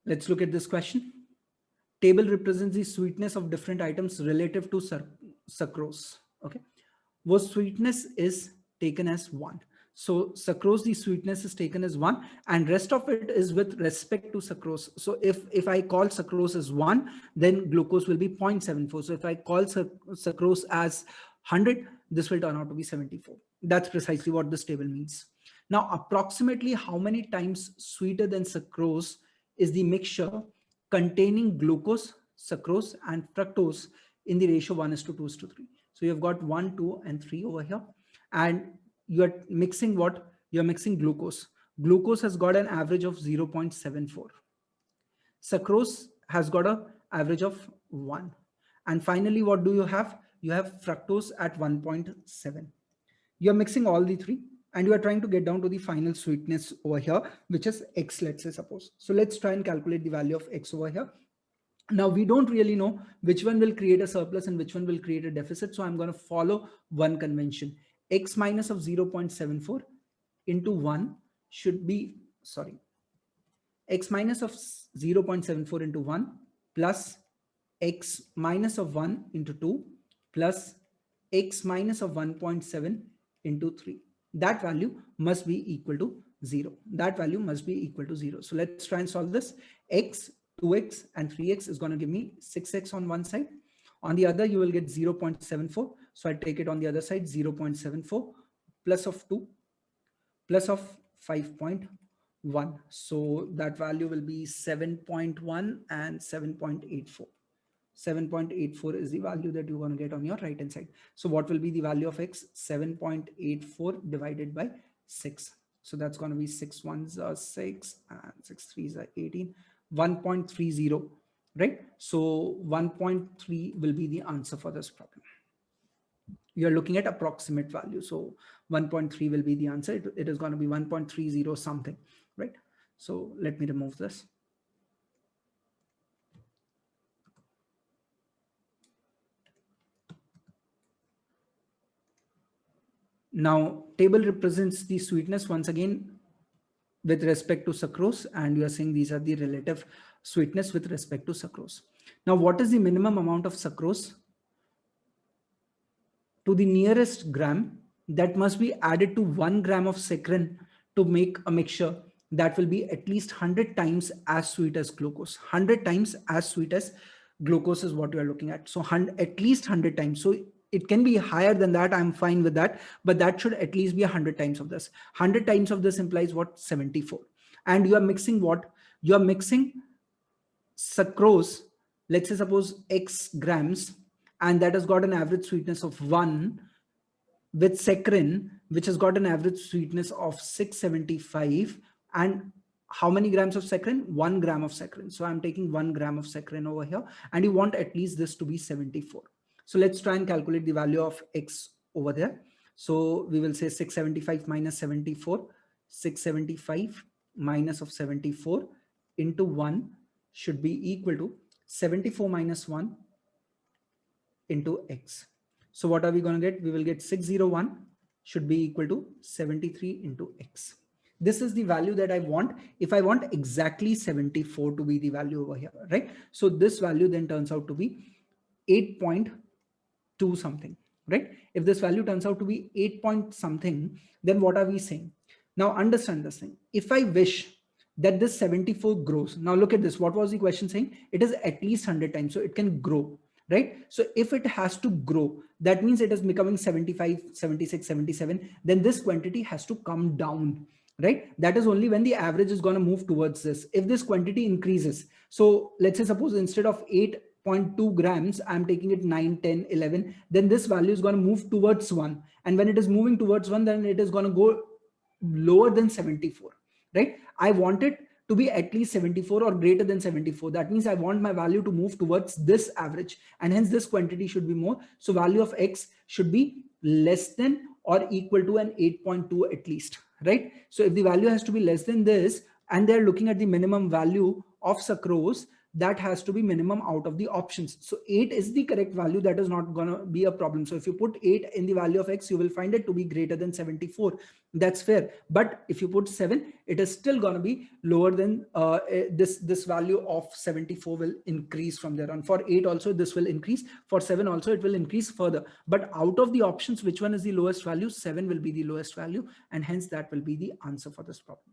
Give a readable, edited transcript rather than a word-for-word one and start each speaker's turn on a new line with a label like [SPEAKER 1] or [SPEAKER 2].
[SPEAKER 1] Let's look at this question. Table represents the sweetness of different items relative to sucrose. Okay. Where sweetness is taken as 1. So sucrose, the sweetness is taken as 1 and rest of it is with respect to sucrose. So if I call sucrose as 1, then glucose will be 0.74. So if I call sucrose as 100, this will turn out to be 74. That's precisely what this table means. Now, approximately how many times sweeter than sucrose is the mixture containing glucose, sucrose, and fructose in the ratio 1:2:3. So you've got 1, 2, and 3 over here. And you're mixing what? You're mixing glucose. Glucose has got an average of 0.74. Sucrose has got an average of 1. And finally, what do you have? You have fructose at 1.7. You're mixing all the three and you are trying to get down to the final sweetness over here, which is X, let's say, suppose. So let's try and calculate the value of X over here. Now, we don't really know which one will create a surplus and which one will create a deficit. So I'm going to follow one convention. X minus of 0.74 into 1 should be, sorry, X minus of 0.74 into 1 plus X minus of 1 into 2 plus X minus of 1.7 into 3. That value must be equal to 0. That value must be equal to 0. So let's try and solve this. X, 2x and 3x is going to give me 6x on one side. On the other, you will get 0.74. So I take it on the other side, 0.74 plus of 2 plus of 5.1. So that value will be 7.1 and 7.84. 7.84 is the value that you're going to get on your right hand side. So what will be the value of X? 7.84 divided by 6. So that's going to be 6 ones are 6 and 6 threes are 18. 1.30, right? So 1.3 will be the answer for this problem. You're looking at approximate value. So 1.3 will be the answer. It is going to be 1.30 something, right? So let me remove this. Now, table represents the sweetness once again with respect to sucrose, and you are saying these are the relative sweetness with respect to sucrose. Now, what is the minimum amount of sucrose to the nearest gram that must be added to 1 gram of saccharin to make a mixture that will be at least 100 times as sweet as glucose? 100 times as sweet as glucose is what you are looking at. So at least 100 times. So it can be higher than that. I'm fine with that, but that should at least be 100 times of this. 100 times of this implies what? 74. And you are mixing what? You are mixing sucrose, let's say suppose X grams, and that has got an average sweetness of 1, with saccharin, which has got an average sweetness of 675. And how many grams of saccharin? 1 gram of saccharin. So I'm taking 1 gram of saccharin over here, and you want at least this to be 74. So let's try and calculate the value of X over there. So we will say 675 minus 74, 675 minus of 74 into 1 should be equal to 74 minus 1 into X. So what are we going to get? We will get 601 should be equal to 73 into X. This is the value that I want. If I want exactly 74 to be the value over here, right? So this value then turns out to be 8.2 something, right? If this value turns out to be 8 point something, then what are we saying? Now understand this thing. If I wish that this 74 grows, now look at this. What was the question saying? It is at least 100 times, so it can grow, right? So if it has to grow, that means it is becoming 75, 76, 77, then this quantity has to come down, right? That is only when the average is going to move towards this. If this quantity increases, so let's say suppose instead of 8.2 grams, I'm taking it 9, 10, 11, then this value is going to move towards 1. And when it is moving towards 1, then it is going to go lower than 74, right? I want it to be at least 74 or greater than 74. That means I want my value to move towards this average, and hence this quantity should be more. So value of X should be less than or equal to an 8.2 at least, right? So if the value has to be less than this, and they're looking at the minimum value of sucrose, that has to be minimum out of the options. So 8 is the correct value. That is not going to be a problem. So if you put 8 in the value of x, you will find it to be greater than 74. That's fair. But if you put 7, it is still going to be lower than this value of 74 will increase from there on. For 8 also this will increase. For 7 also it will increase further. But out of the options, which one is the lowest value? 7 will be the lowest value, and hence that will be the answer for this problem.